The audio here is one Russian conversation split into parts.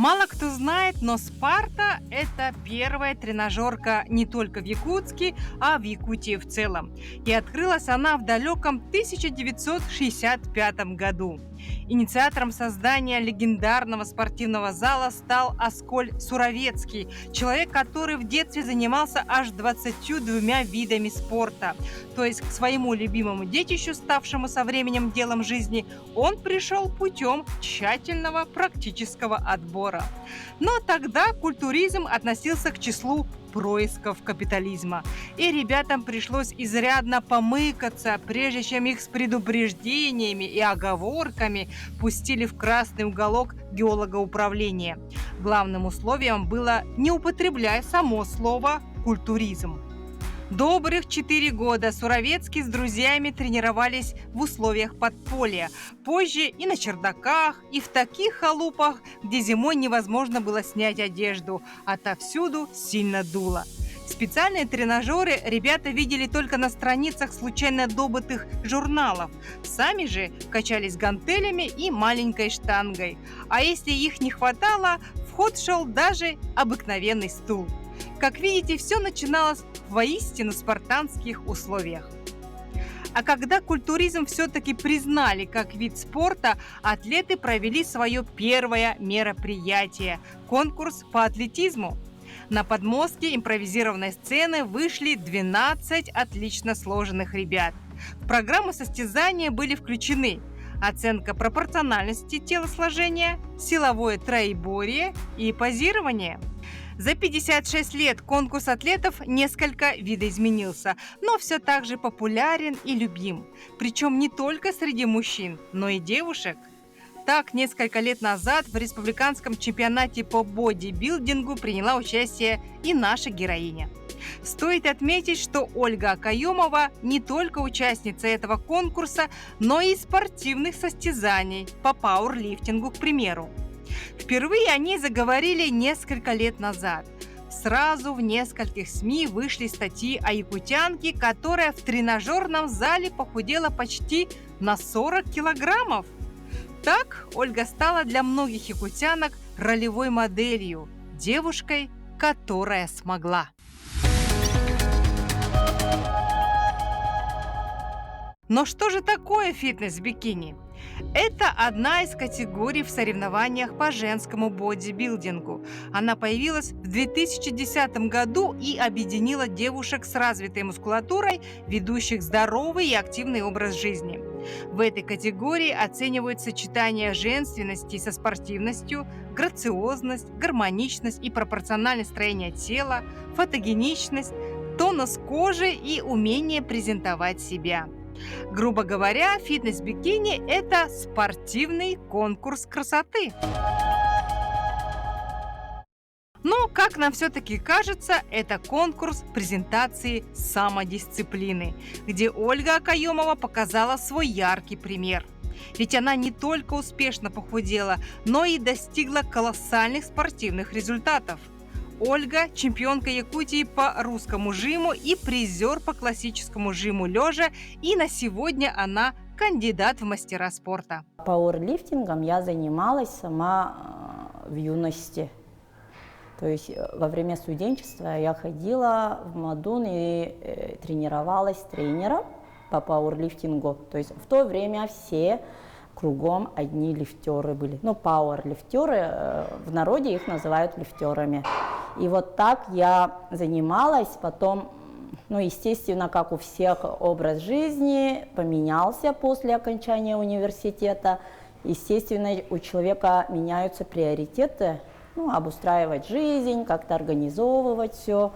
Мало кто знает, но «Спарта» – это первая тренажерка не только в Якутске, а в Якутии в целом. И открылась она в далеком 1965 году. Инициатором создания легендарного спортивного зала стал Аскольд Суровецкий, человек, который в детстве занимался аж 22 видами спорта. То есть к своему любимому детищу, ставшему со временем делом жизни, он пришел путем тщательного практического отбора. Но тогда культуризм относился к числу происков капитализма. И ребятам пришлось изрядно помыкаться, прежде чем их с предупреждениями и оговорками пустили в красный уголок геологоуправления. Главным условием было не употреблять само слово «культуризм». Добрых 4 года Суровецкий с друзьями тренировались в условиях подполья. Позже и на чердаках, и в таких халупах, где зимой невозможно было снять одежду. Отовсюду сильно дуло. Специальные тренажеры ребята видели только на страницах случайно добытых журналов. Сами же качались гантелями и маленькой штангой. А если их не хватало, в ход шел даже обыкновенный стул. Как видите, все начиналось в воистину спартанских условиях. А когда культуризм все-таки признали как вид спорта, атлеты провели свое первое мероприятие – конкурс по атлетизму. На подмостке импровизированной сцены вышли 12 отлично сложенных ребят. В программу состязания были включены оценка пропорциональности телосложения, силовое троеборье и позирование. За 56 лет конкурс атлетов несколько видоизменился, но все так же популярен и любим. Причем не только среди мужчин, но и девушек. Так, несколько лет назад в республиканском чемпионате по бодибилдингу приняла участие и наша героиня. Стоит отметить, что Ольга Акаемова не только участница этого конкурса, но и спортивных состязаний по пауэрлифтингу, к примеру. Впервые о ней заговорили несколько лет назад. Сразу в нескольких СМИ вышли статьи о якутянке, которая в тренажерном зале похудела почти на 40 килограммов. Так Ольга стала для многих якутянок ролевой моделью, девушкой, которая смогла. Но что же такое фитнес-бикини? Это одна из категорий в соревнованиях по женскому бодибилдингу. Она появилась в 2010 году и объединила девушек с развитой мускулатурой, ведущих здоровый и активный образ жизни. В этой категории оценивают сочетание женственности со спортивностью, грациозность, гармоничность и пропорциональное строение тела, фотогеничность, тонус кожи и умение презентовать себя. Грубо говоря, фитнес-бикини – это спортивный конкурс красоты. Но, как нам все-таки кажется, это конкурс презентации самодисциплины, где Ольга Акаемова показала свой яркий пример. Ведь она не только успешно похудела, но и достигла колоссальных спортивных результатов. Ольга – чемпионка Якутии по русскому жиму и призер по классическому жиму лежа, и на сегодня она кандидат в мастера спорта. Пауэрлифтингом я занималась сама в юности. То есть во время студенчества я ходила в Мадун и тренировалась с тренером по пауэрлифтингу. То есть в то время все кругом одни лифтеры были. Ну, пауэрлифтеры, в народе их называют лифтерами. И вот так я занималась, потом, ну, естественно, как у всех, образ жизни поменялся после окончания университета. Естественно, у человека меняются приоритеты, ну, обустраивать жизнь, как-то организовывать все,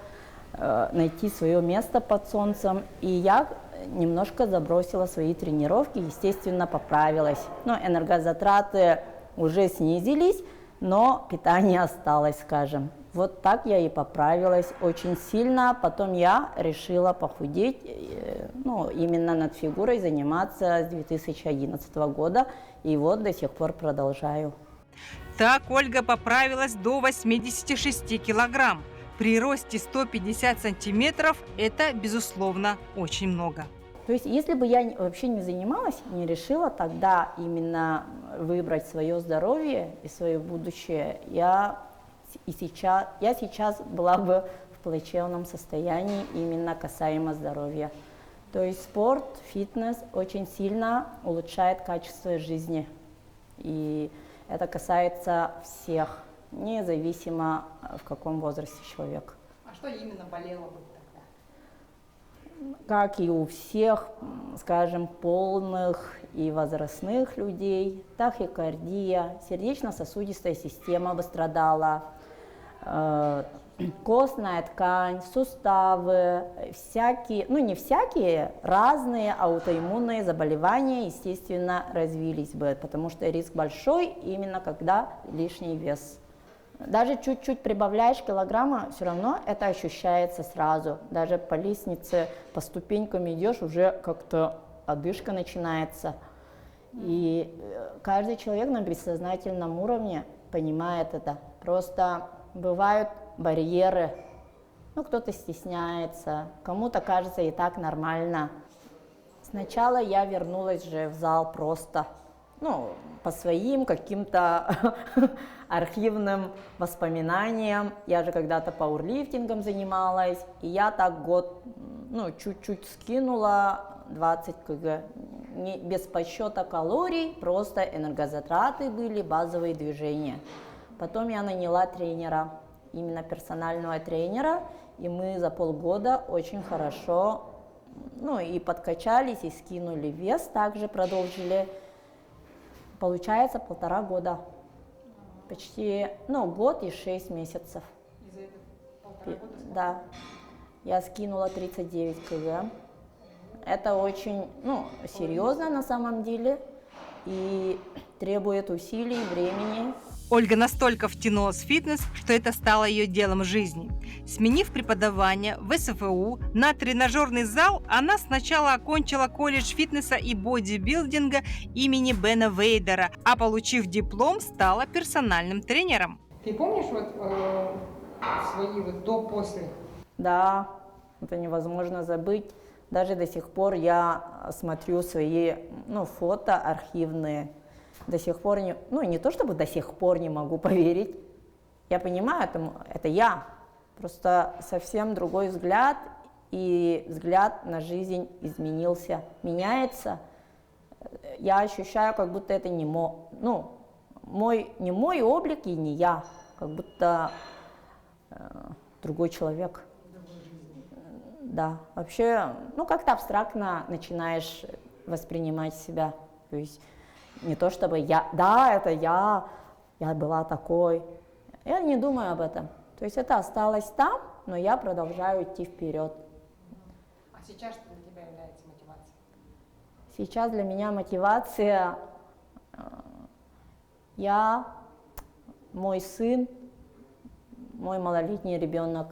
найти свое место под солнцем. И я немножко забросила свои тренировки, естественно, поправилась. Но энергозатраты уже снизились, но питание осталось, скажем. Вот так я и поправилась очень сильно. Потом я решила похудеть, ну, именно над фигурой заниматься с 2011 года. И вот до сих пор продолжаю. Так Ольга поправилась до 86 килограмм. При росте 150 сантиметров это, безусловно, очень много. То есть, если бы я вообще не занималась, не решила тогда именно выбрать свое здоровье и свое будущее, я сейчас была бы в плачевном состоянии именно касаемо здоровья. То есть спорт, фитнес очень сильно улучшает качество жизни. И это касается всех, независимо в каком возрасте человек. А что именно болело бы тогда? Как и у всех, скажем, полных и возрастных людей, тахикардия, сердечно-сосудистая система бы страдала, костная ткань, суставы, всякие, ну не всякие, разные аутоиммунные заболевания, естественно, развились бы, потому что риск большой именно когда лишний вес. Даже чуть-чуть прибавляешь килограмма, все равно это ощущается сразу. Даже по лестнице, по ступенькам идешь, уже как-то одышка начинается. И каждый человек на бессознательном уровне понимает это. Просто бывают барьеры. Ну, кто-то стесняется, кому-то кажется и так нормально. Сначала я вернулась же в зал просто, ну, по своим каким-то архивным воспоминаниям. Я же когда-то пауэрлифтингом занималась, и я так год, ну, чуть-чуть скинула 20 кг. Не, без подсчета калорий, просто энергозатраты были, базовые движения. Потом я наняла тренера, именно персонального тренера, и мы за полгода очень хорошо, ну, и подкачались, и скинули вес, также продолжили. Получается 1,5 года, почти, ну, год и 6 месяцев. И за это 1,5 года? Да, я скинула 39 кг. Это очень, ну, серьезно на самом деле и требует усилий, времени. Ольга настолько втянулась в фитнес, что это стало ее делом жизни. Сменив преподавание в СФУ на тренажерный зал, она сначала окончила колледж фитнеса и бодибилдинга имени Бена Вейдера, а получив диплом, стала персональным тренером. Ты помнишь свои до-после? Да, это невозможно забыть. Даже до сих пор я смотрю свои, ну, фото архивные. До сих пор не то чтобы до сих пор не могу поверить. Я понимаю, это я. Просто совсем другой взгляд, и взгляд на жизнь изменился, меняется. Я ощущаю, как будто это не мой облик и не я, как будто другой человек. Да, вообще, ну, как-то абстрактно начинаешь воспринимать себя. То есть не то чтобы это я была такой. Я не думаю об этом. То есть это осталось там, но я продолжаю идти вперед. А сейчас что для тебя является мотивацией? Сейчас для меня мотивация я, мой сын, мой малолетний ребенок,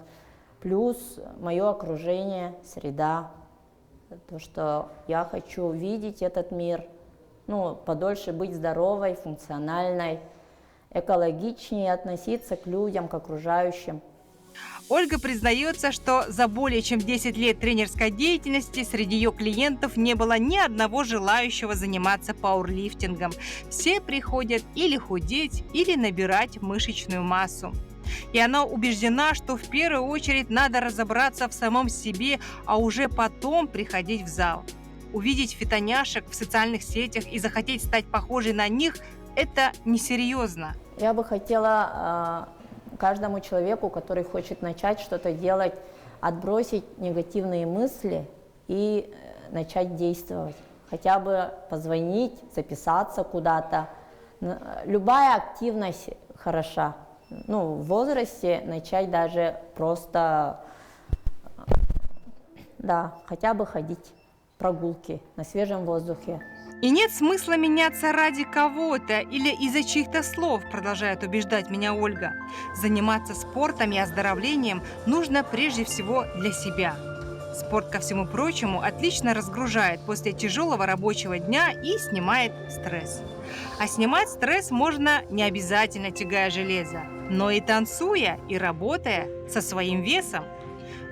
плюс мое окружение, среда, то, что я хочу видеть этот мир, ну, подольше быть здоровой, функциональной, экологичнее относиться к людям, к окружающим. Ольга признается, что за более чем 10 лет тренерской деятельности среди ее клиентов не было ни одного желающего заниматься пауэрлифтингом. Все приходят или худеть, или набирать мышечную массу. И она убеждена, что в первую очередь надо разобраться в самом себе, а уже потом приходить в зал. Увидеть фитоняшек в социальных сетях и захотеть стать похожей на них – это несерьезно. Я бы хотела каждому человеку, который хочет начать что-то делать, отбросить негативные мысли и начать действовать. Хотя бы позвонить, записаться куда-то. Любая активность хороша. Ну, в возрасте начать даже просто, да, хотя бы ходить, прогулки на свежем воздухе. И нет смысла меняться ради кого-то или из-за чьих-то слов, продолжает убеждать меня Ольга. Заниматься спортом и оздоровлением нужно прежде всего для себя. Спорт, ко всему прочему, отлично разгружает после тяжелого рабочего дня и снимает стресс. А снимать стресс можно не обязательно тягая железо, но и танцуя, и работая со своим весом.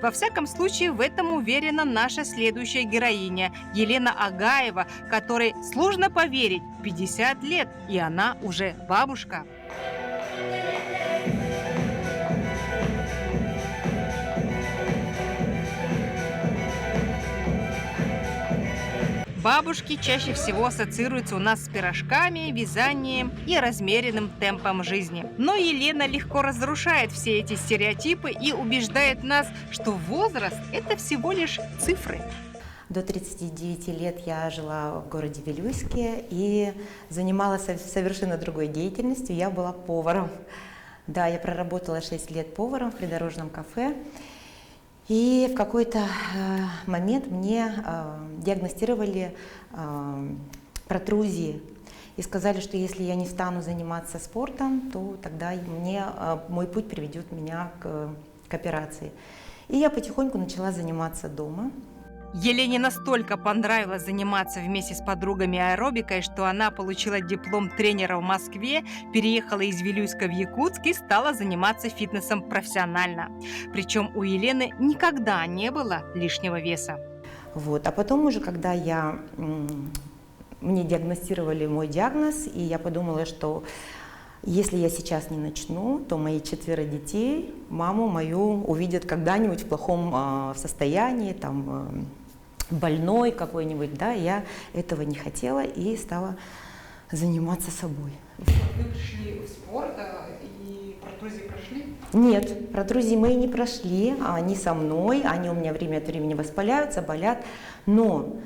Во всяком случае, в этом уверена наша следующая героиня Елена Агаева, которой сложно поверить, 50 лет, и она уже бабушка. Бабушки чаще всего ассоциируются у нас с пирожками, вязанием и размеренным темпом жизни. Но Елена легко разрушает все эти стереотипы и убеждает нас, что возраст – это всего лишь цифры. До 39 лет я жила в городе Вилюйске и занималась совершенно другой деятельностью. Я была поваром. Да, я проработала 6 лет поваром в придорожном кафе. И в какой-то момент мне диагностировали протрузии и сказали, что если я не стану заниматься спортом, то тогда мой путь приведет меня к операции. И я потихоньку начала заниматься дома. Елене настолько понравилось заниматься вместе с подругами аэробикой, что она получила диплом тренера в Москве, переехала из Вилюйска в Якутск и стала заниматься фитнесом профессионально. Причем у Елены никогда не было лишнего веса. Вот. А потом уже, когда мне диагностировали мой диагноз, и я подумала, что если я сейчас не начну, то мои 4 детей, маму мою увидят когда-нибудь в плохом состоянии, там, больной какой-нибудь, да, я этого не хотела и стала заниматься собой. Вы пришли в спорт, и протрузии прошли? Нет, протрузии мои не прошли, они со мной, они у меня время от времени воспаляются, болят, но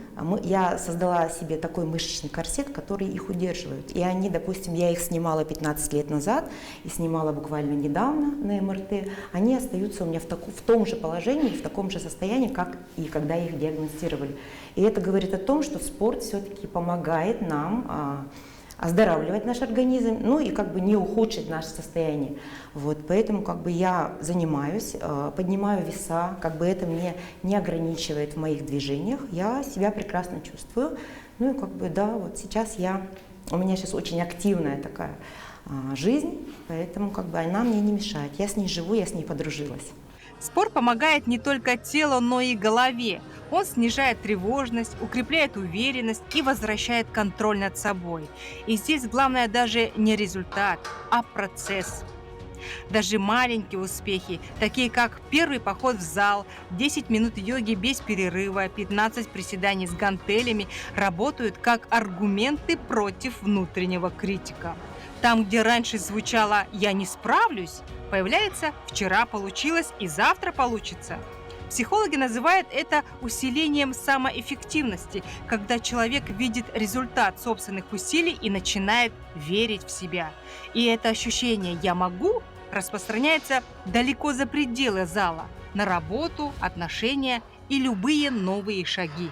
я создала себе такой мышечный корсет, который их удерживает. И они, допустим, я их снимала 15 лет назад и снимала буквально недавно на МРТ, они остаются у меня в том же положении, в таком же состоянии, как и когда их диагностировали. И это говорит о том, что спорт все-таки помогает нам оздоравливать наш организм, ну и как бы не ухудшить наше состояние. Вот, поэтому как бы я занимаюсь, поднимаю веса, как бы это мне не ограничивает в моих движениях, я себя прекрасно чувствую. Ну и как бы да, вот сейчас у меня сейчас очень активная такая жизнь, поэтому как бы она мне не мешает. Я с ней живу, я с ней подружилась. Спорт помогает не только телу, но и голове. Он снижает тревожность, укрепляет уверенность и возвращает контроль над собой. И здесь главное даже не результат, а процесс. Даже маленькие успехи, такие как первый поход в зал, 10 минут йоги без перерыва, 15 приседаний с гантелями, работают как аргументы против внутреннего критика. Там, где раньше звучало «я не справлюсь», появляется «вчера получилось и завтра получится». Психологи называют это усилением самоэффективности, когда человек видит результат собственных усилий и начинает верить в себя. И это ощущение «я могу» распространяется далеко за пределы зала, на работу, отношения и любые новые шаги.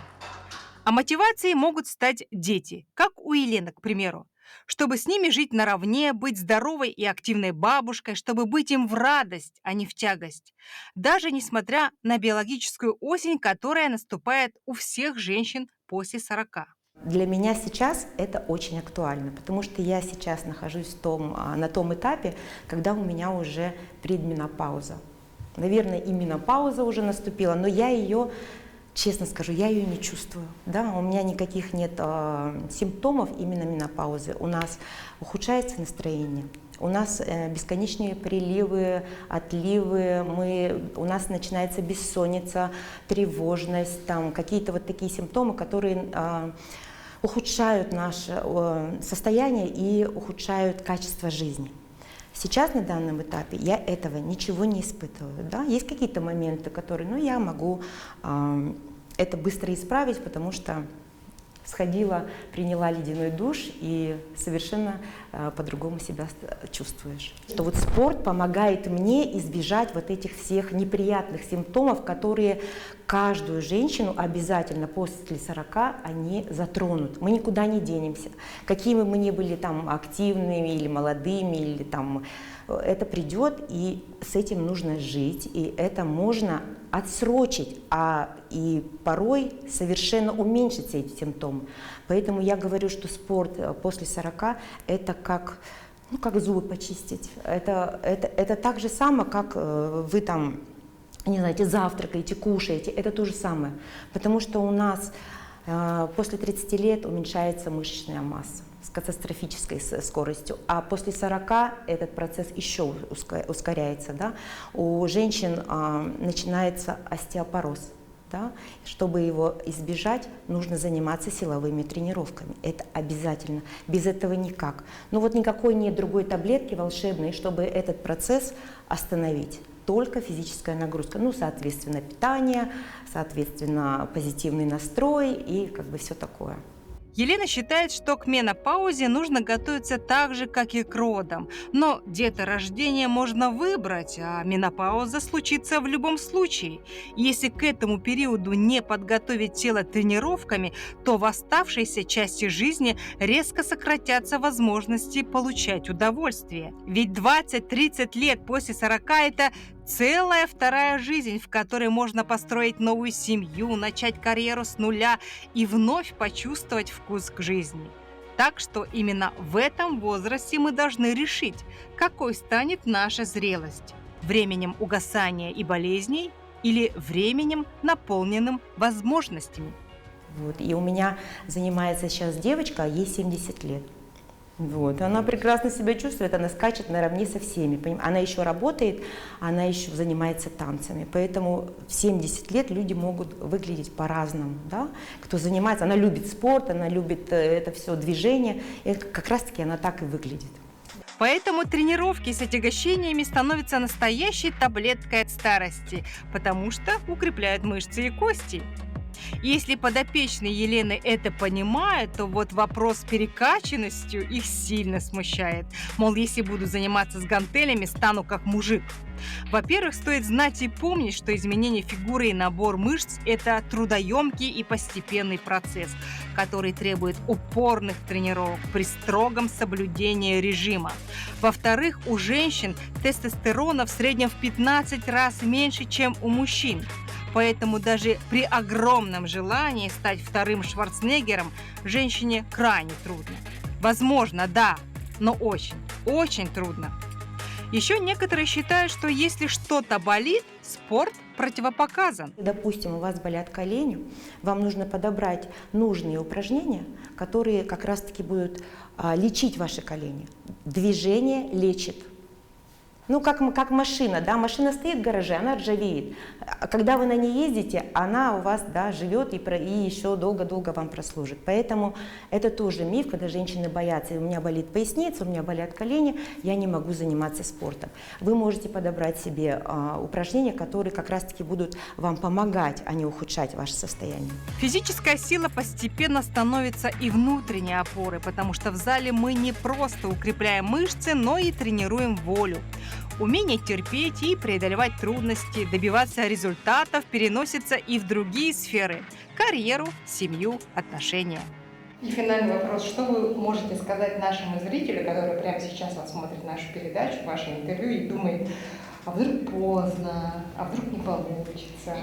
А мотивацией могут стать дети, как у Елены, к примеру. Чтобы с ними жить наравне, быть здоровой и активной бабушкой, чтобы быть им в радость, а не в тягость. Даже несмотря на биологическую осень, которая наступает у всех женщин после 40. Для меня сейчас это очень актуально, потому что я сейчас нахожусь на том этапе, когда у меня уже предменопауза. Наверное, и менопауза уже наступила, но я ее, честно скажу, я ее не чувствую. Да? У меня никаких нет симптомов именно менопаузы. У нас ухудшается настроение, у нас бесконечные приливы, отливы, у нас начинается бессонница, тревожность, там какие-то вот такие симптомы, которые ухудшают наше состояние и ухудшают качество жизни. Сейчас на данном этапе я этого ничего не испытываю. Да? Есть какие-то моменты, которые я могу это быстро исправить, потому что сходила, приняла ледяной душ и совершенно по-другому себя чувствуешь. Что вот спорт помогает мне избежать вот этих всех неприятных симптомов, которые каждую женщину обязательно после 40 они затронут. Мы никуда не денемся. Какими мы ни были там активными или молодыми, или там это придет, и с этим нужно жить, и это можно отсрочить, и порой совершенно уменьшить все эти симптомы. Поэтому я говорю, что спорт после 40 это как зубы почистить. Это так же само, как вы там не знаете, завтракаете, кушаете, это то же самое. Потому что у нас после 30 лет уменьшается мышечная масса с катастрофической скоростью, а после 40 этот процесс еще ускоряется. Да? У женщин начинается остеопороз. Да? Чтобы его избежать, нужно заниматься силовыми тренировками. Это обязательно. Без этого никак. Но вот никакой нет другой таблетки волшебной, чтобы этот процесс остановить. Только физическая нагрузка. Ну, соответственно, питание, соответственно, позитивный настрой и как бы все такое. Елена считает, что к менопаузе нужно готовиться так же, как и к родам. Но деторождение можно выбрать, а менопауза случится в любом случае. Если к этому периоду не подготовить тело тренировками, то в оставшейся части жизни резко сократятся возможности получать удовольствие. Ведь 20-30 лет после 40 – это целая вторая жизнь, в которой можно построить новую семью, начать карьеру с нуля и вновь почувствовать вкус к жизни. Так что именно в этом возрасте мы должны решить, какой станет наша зрелость – временем угасания и болезней или временем, наполненным возможностями. Вот. И у меня занимается сейчас девочка, ей 70 лет. Вот. Она прекрасно себя чувствует, она скачет наравне со всеми. Она еще работает, она еще занимается танцами. Поэтому в 70 лет люди могут выглядеть по-разному. Да? Кто занимается, она любит спорт, она любит это все движение. И как раз-таки она так и выглядит. Поэтому тренировки с отягощениями становятся настоящей таблеткой от старости, потому что укрепляют мышцы и кости. Если подопечные Елены это понимают, то вот вопрос с перекачанностью их сильно смущает. Мол, если буду заниматься с гантелями, стану как мужик. Во-первых, стоит знать и помнить, что изменение фигуры и набор мышц – это трудоемкий и постепенный процесс, который требует упорных тренировок при строгом соблюдении режима. Во-вторых, у женщин тестостерона в среднем в 15 раз меньше, чем у мужчин. Поэтому даже при огромном желании стать вторым Шварценеггером женщине крайне трудно. Возможно, да, но очень, очень трудно. Еще некоторые считают, что если что-то болит, спорт противопоказан. Допустим, у вас болят колени, вам нужно подобрать нужные упражнения, которые как раз-таки будут лечить ваши колени. Движение лечит. Ну, как машина, да, машина стоит в гараже, она ржавеет. А когда вы на ней ездите, она у вас, да, живет и еще долго-долго вам прослужит. Поэтому это тоже миф, когда женщины боятся, у меня болит поясница, у меня болят колени, я не могу заниматься спортом. Вы можете подобрать себе упражнения, которые как раз-таки будут вам помогать, а не ухудшать ваше состояние. Физическая сила постепенно становится и внутренней опорой, потому что в зале мы не просто укрепляем мышцы, но и тренируем волю. Умение терпеть и преодолевать трудности, добиваться результатов переносится и в другие сферы – карьеру, семью, отношения. И финальный вопрос. Что вы можете сказать нашему зрителю, который прямо сейчас вот смотрит нашу передачу, ваше интервью и думает, а вдруг поздно, а вдруг не получится?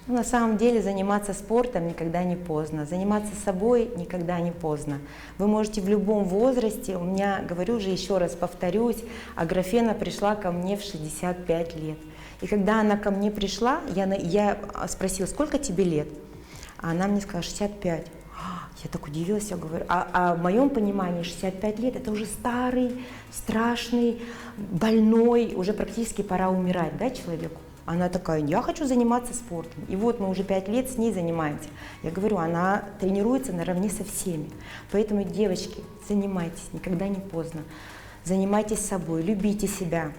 Ну, на самом деле заниматься спортом никогда не поздно, заниматься собой никогда не поздно. Вы можете в любом возрасте, у меня, говорю уже еще раз, повторюсь, Аграфена пришла ко мне в 65 лет. И когда она ко мне пришла, я спросила, сколько тебе лет? А она мне сказала, 65. Я так удивилась, я говорю, а в моем понимании 65 лет это уже старый, страшный, больной, уже практически пора умирать, да, человеку? Она такая, я хочу заниматься спортом. И вот мы уже 5 лет с ней занимаемся. Я говорю, она тренируется наравне со всеми. Поэтому, девочки, занимайтесь, никогда не поздно. Занимайтесь собой, любите себя.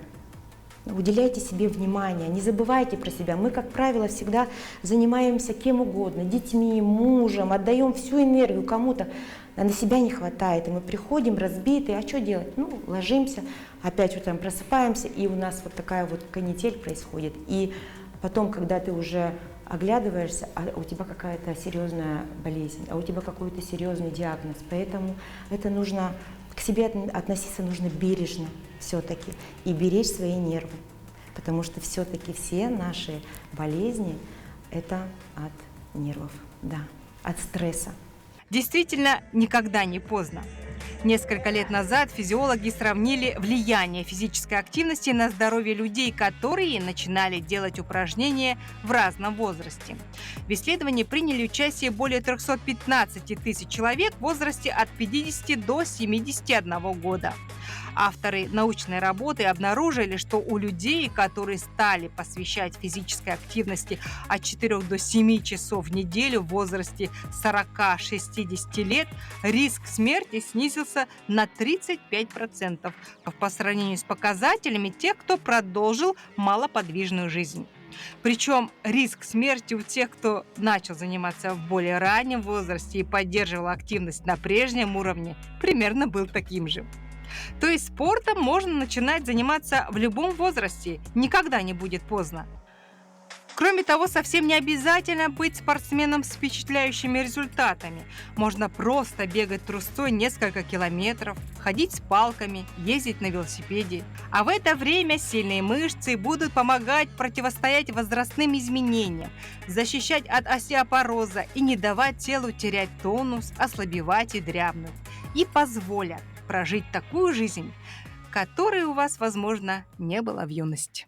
Уделяйте себе внимание, не забывайте про себя. Мы, как правило, всегда занимаемся кем угодно, детьми, мужем, отдаем всю энергию кому-то, а на себя не хватает. И мы приходим разбитые, а что делать? Ну, ложимся, опять утром просыпаемся, и у нас вот такая вот канитель происходит. И потом, когда ты уже оглядываешься, а у тебя какая-то серьезная болезнь, а у тебя какой-то серьезный диагноз. Поэтому это нужно, к себе относиться нужно бережно все-таки и беречь свои нервы, потому что все-таки все наши болезни – это от нервов, да, от стресса. Действительно, никогда не поздно. Несколько лет назад физиологи сравнили влияние физической активности на здоровье людей, которые начинали делать упражнения в разном возрасте. В исследовании приняли участие более 315 тысяч человек в возрасте от 50 до 71 года. Авторы научной работы обнаружили, что у людей, которые стали посвящать физической активности от 4 до 7 часов в неделю в возрасте 40-60 лет, риск смерти снизился на 35% по сравнению с показателями тех, кто продолжил малоподвижную жизнь. Причем риск смерти у тех, кто начал заниматься в более раннем возрасте и поддерживал активность на прежнем уровне, примерно был таким же. То есть спортом можно начинать заниматься в любом возрасте, никогда не будет поздно. Кроме того, совсем не обязательно быть спортсменом с впечатляющими результатами. Можно просто бегать трусцой несколько километров, ходить с палками, ездить на велосипеде. А в это время сильные мышцы будут помогать противостоять возрастным изменениям, защищать от остеопороза и не давать телу терять тонус, ослабевать и дрябнуть. И позволят прожить такую жизнь, которой у вас, возможно, не было в юности.